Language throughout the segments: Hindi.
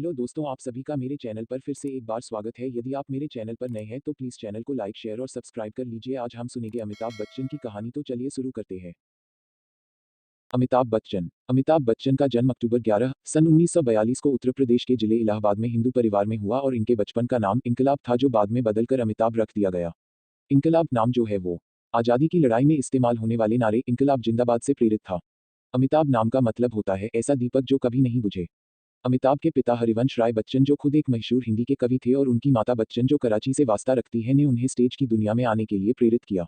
हेलो दोस्तों, आप सभी का मेरे चैनल पर फिर से एक बार स्वागत है। यदि आप मेरे चैनल पर नए हैं तो प्लीज़ चैनल को लाइक, शेयर और सब्सक्राइब कर लीजिए। आज हम सुनेंगे अमिताभ बच्चन की कहानी, तो चलिए शुरू करते हैं। अमिताभ बच्चन का जन्म अक्टूबर 11 सन 1942 को उत्तर प्रदेश के जिले इलाहाबाद में हिंदू परिवार में हुआ और इनके बचपन का नाम इनकलाब था, जो बाद में बदलकर अमिताभ रख दिया गया। इनकलाब नाम जो है वो आज़ादी की लड़ाई में इस्तेमाल होने वाले नारे इनकलाब जिंदाबाद से प्रेरित था। अमिताभ नाम का मतलब होता है ऐसा दीपक जो कभी नहीं बुझे। अमिताभ के पिता हरिवंश राय बच्चन जो खुद एक मशहूर हिंदी के कवि थे और उनकी माता बच्चन जो कराची से वास्ता रखती है, ने उन्हें स्टेज की दुनिया में आने के लिए प्रेरित किया।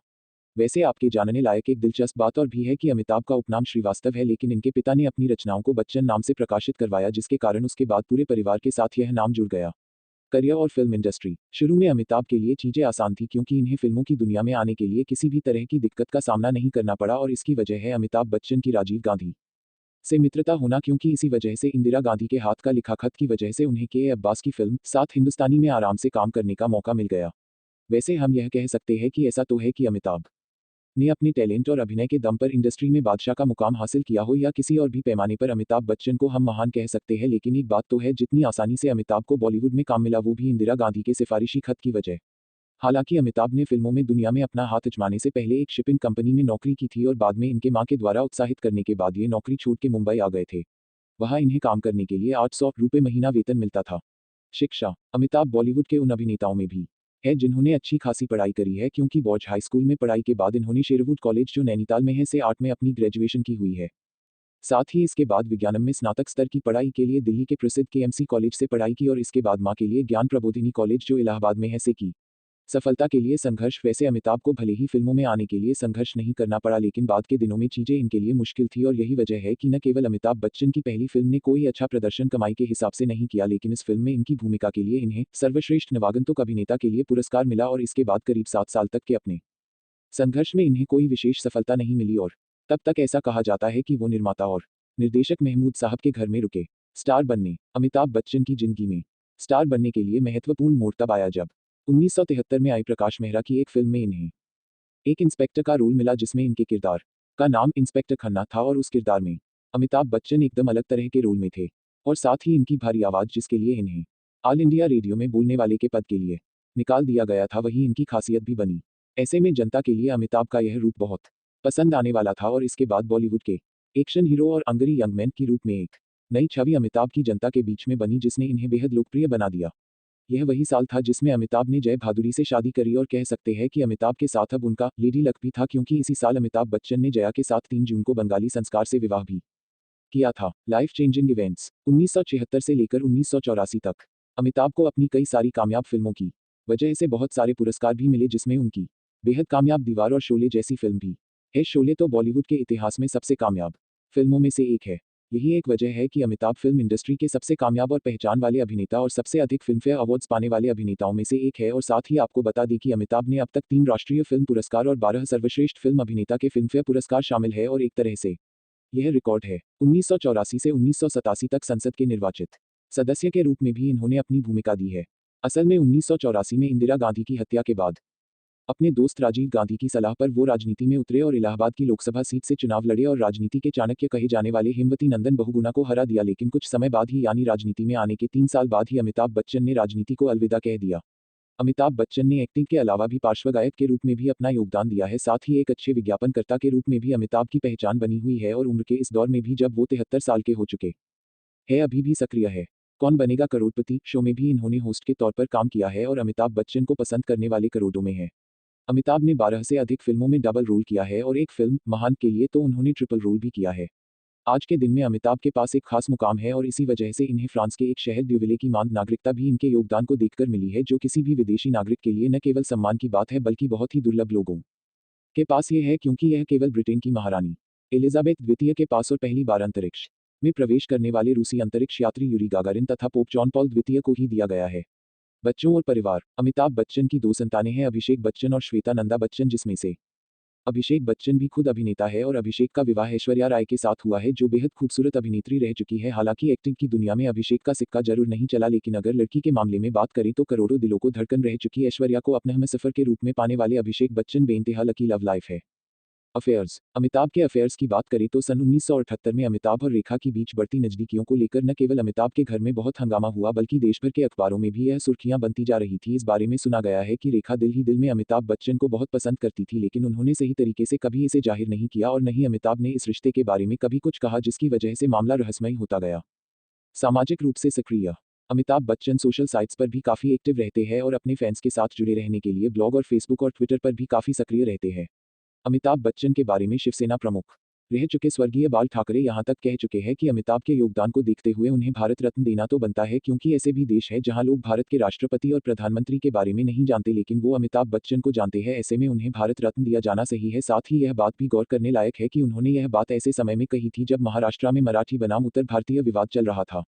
वैसे आपके जानने लायक एक दिलचस्प बात और भी है कि अमिताभ का उपनाम श्रीवास्तव है, लेकिन इनके पिता ने अपनी रचनाओं को बच्चन नाम से प्रकाशित करवाया, जिसके कारण उसके बाद पूरे परिवार के साथ यह नाम जुड़ गया। करियर और फिल्म इंडस्ट्री। शुरू में अमिताभ के लिए चीजें आसान थी क्योंकि इन्हें फिल्मों की दुनिया में आने के लिए किसी भी तरह की दिक्कत का सामना नहीं करना पड़ा, और इसकी वजह है अमिताभ बच्चन की राजीव गांधी से मित्रता होना, क्योंकि इसी वजह से इंदिरा गांधी के हाथ का लिखा खत की वजह से उन्हें के अब्बास की फिल्म साथ हिंदुस्तानी में आराम से काम करने का मौका मिल गया। वैसे हम यह कह सकते हैं कि ऐसा तो है कि अमिताभ ने अपने टैलेंट और अभिनय के दम पर इंडस्ट्री में बादशाह का मुकाम हासिल किया हो, या किसी और भी पैमाने पर अमिताभ बच्चन को हम महान कह सकते हैं, लेकिन एक बात तो है, जितनी आसानी से अमिताभ को बॉलीवुड में काम मिला वो भी इंदिरा गांधी के सिफारिशी खत की वजह। हालांकि अमिताभ ने फिल्मों में दुनिया में अपना हाथ आजमाने से पहले एक शिपिंग कंपनी में नौकरी की थी और बाद में इनके मां के द्वारा उत्साहित करने के बाद ये नौकरी छोड़ के मुंबई आ गए थे। वहां इन्हें काम करने के लिए 800 रुपये महीना वेतन मिलता था। शिक्षा। अमिताभ बॉलीवुड के उन अभिनेताओं में भी है जिन्होंने अच्छी खासी पढ़ाई करी है, क्योंकि बॉयज हाई स्कूल में पढ़ाई के बाद इन्होंने शेरवुड कॉलेज जो नैनीताल में है से आर्ट में अपनी ग्रेजुएशन की हुई है। साथ ही इसके बाद विज्ञानम में स्नातक स्तर की पढ़ाई के लिए दिल्ली के प्रसिद्ध केएमसी कॉलेज से पढ़ाई की और इसके बाद मां के लिए ज्ञान प्रबोधिनी कॉलेज जो इलाहाबाद में है से की। सफलता के लिए संघर्ष। वैसे अमिताभ को भले ही फिल्मों में आने के लिए संघर्ष नहीं करना पड़ा, लेकिन बाद के दिनों में चीजें इनके लिए मुश्किल थी, और यही वजह है कि न केवल अमिताभ बच्चन की पहली फिल्म ने कोई अच्छा प्रदर्शन कमाई के हिसाब से नहीं किया, लेकिन इस फिल्म में इनकी भूमिका के लिए इन्हें सर्वश्रेष्ठ नवागंतुक अभिनेता के लिए पुरस्कार मिला, और इसके बाद करीब 7 साल तक के अपने संघर्ष में इन्हें कोई विशेष सफलता नहीं मिली, और तब तक ऐसा कहा जाता है कि वो निर्माता और निर्देशक महमूद साहब के घर में रुके। स्टार बनने। अमिताभ बच्चन की जिंदगी में स्टार बनने के लिए महत्वपूर्ण मोड़ तब आया जब 1973 में आई प्रकाश मेहरा की एक फिल्म में इन्हें एक इंस्पेक्टर का रोल मिला, जिसमें इनके किरदार का नाम इंस्पेक्टर खन्ना था, और उस किरदार में अमिताभ बच्चन एकदम अलग तरह के रोल में थे, और साथ ही इनकी भारी आवाज, जिसके लिए इन्हें ऑल इंडिया रेडियो में बोलने वाले के पद के लिए निकाल दिया गया था, वही इनकी खासियत भी बनी। ऐसे में जनता के लिए अमिताभ का यह रूप बहुत पसंद आने वाला था, और इसके बाद बॉलीवुड के एक्शन हीरो और अंगरी यंगमैन के रूप में एक नई छवि अमिताभ की जनता के बीच में बनी, जिसने इन्हें बेहद लोकप्रिय बना दिया। यह वही साल था जिसमें अमिताभ ने जय भादुरी से शादी करी, और कह सकते हैं कि अमिताभ के साथ अब उनका लेडी लक भी था, क्योंकि इसी साल अमिताभ बच्चन ने जया के साथ 3 जून को बंगाली संस्कार से विवाह भी किया था। Life changing events. 1976 से लेकर 1984 तक अमिताभ को अपनी कई सारी कामयाब फिल्मों की वजह से बहुत सारे पुरस्कार भी मिले, जिसमें उनकी बेहद कामयाब दीवार और शोले जैसी फिल्म भी है। शोले तो बॉलीवुड के इतिहास में सबसे कामयाब फिल्मों में से एक है। यही एक वजह है कि अमिताभ फिल्म इंडस्ट्री के सबसे कामयाब और पहचान वाले अभिनेता और सबसे अधिक फिल्मफेयर अवार्ड्स पाने वाले अभिनेताओं में से एक है। और साथ ही आपको बता दें कि अमिताभ ने अब तक 3 राष्ट्रीय फिल्म पुरस्कार और 12 सर्वश्रेष्ठ फिल्म अभिनेता के फिल्मफेयर पुरस्कार शामिल है, और एक तरह से यह रिकॉर्ड है। 1984 से 1987 तक संसद के निर्वाचित सदस्य के रूप में भी इन्होंने अपनी भूमिका दी है। असल में 1984 में इंदिरा गांधी की हत्या के बाद अपने दोस्त राजीव गांधी की सलाह पर वो राजनीति में उतरे और इलाहाबाद की लोकसभा सीट से चुनाव लड़े, और राजनीति के चाणक्य कहे जाने वाले हेमवती नंदन बहुगुणा को हरा दिया, लेकिन कुछ समय बाद ही, यानी राजनीति में आने के 3 साल बाद ही, अमिताभ बच्चन ने राजनीति को अलविदा कह दिया। अमिताभ बच्चन ने एक्टिंग के अलावा भी पार्श्व गायक के रूप में भी अपना योगदान दिया है, साथ ही एक अच्छे विज्ञापनकर्ता के रूप में भी अमिताभ की पहचान बनी हुई है, और उम्र के इस दौर में भी जब वो 73 साल के हो चुके हैं अभी भी सक्रिय है। कौन बनेगा करोड़पति शो में भी इन्होंने होस्ट के तौर पर काम किया है, और अमिताभ बच्चन को पसंद करने वाले करोड़ों में है। अमिताभ ने 12 से अधिक फिल्मों में डबल रोल किया है, और एक फिल्म महान के लिए तो उन्होंने ट्रिपल रोल भी किया है। आज के दिन में अमिताभ के पास एक खास मुकाम है, और इसी वजह से इन्हें फ्रांस के एक शहर ड्यूविले की मान नागरिकता भी इनके योगदान को देखकर मिली है, जो किसी भी विदेशी नागरिक के लिए न केवल सम्मान की बात है बल्कि बहुत ही दुर्लभ लोगों के पास ये है, क्योंकि यह केवल ब्रिटेन की महारानी एलिजाबेथ द्वितीय के पास और पहली बार अंतरिक्ष में प्रवेश करने वाले रूसी अंतरिक्ष यात्री यूरी गागारिन तथा पोप जॉन पॉल द्वितीय को ही दिया गया है। बच्चों और परिवार। अमिताभ बच्चन की 2 संतानें हैं, अभिषेक बच्चन और श्वेता नंदा बच्चन, जिसमें से अभिषेक बच्चन भी खुद अभिनेता है, और अभिषेक का विवाह ऐश्वर्या राय के साथ हुआ है, जो बेहद खूबसूरत अभिनेत्री रह चुकी है। हालांकि एक्टिंग की दुनिया में अभिषेक का सिक्का जरूर नहीं चला, लेकिन अगर लड़की के मामले में बात करें तो करोड़ों दिलों को धड़कन रह चुकी ऐश्वर्या को अपने हमसफर के रूप में पाने वाले Abhishek Bachchan बेइंतहा lucky love life है। अफेयर्स। अमिताभ के अफेयर्स की बात करें तो सन 1978 में अमिताभ और रेखा के बीच बढ़ती नज़दीकियों को लेकर न केवल अमिताभ के घर में बहुत हंगामा हुआ बल्कि देश भर के अखबारों में भी यह सुर्खियां बनती जा रही थी। इस बारे में सुना गया है कि रेखा दिल ही दिल में अमिताभ बच्चन को बहुत पसंद करती थी, लेकिन उन्होंने सही तरीके से कभी इसे जाहिर नहीं किया और न ही अमिताभ ने इस रिश्ते के बारे में कभी कुछ कहा, जिसकी वजह से मामला रहस्यमयी होता गया। सामाजिक रूप से सक्रिय। अमिताभ बच्चन सोशल साइट्स पर भी काफ़ी एक्टिव रहते हैं और अपने फैंस के साथ जुड़े रहने के लिए ब्लॉग और फेसबुक और ट्विटर पर भी काफ़ी सक्रिय रहते हैं। अमिताभ बच्चन के बारे में शिवसेना प्रमुख रह चुके स्वर्गीय बाल ठाकरे यहां तक कह चुके हैं कि अमिताभ के योगदान को देखते हुए उन्हें भारत रत्न देना तो बनता है, क्योंकि ऐसे भी देश हैं जहां लोग भारत के राष्ट्रपति और प्रधानमंत्री के बारे में नहीं जानते लेकिन वो अमिताभ बच्चन को जानते हैं। ऐसे में उन्हें भारत रत्न दिया जाना सही है। साथ ही यह बात भी गौर करने लायक है कि उन्होंने यह बात ऐसे समय में कही थी जब महाराष्ट्र में मराठी बनाम उत्तर भारतीय विवाद चल रहा था।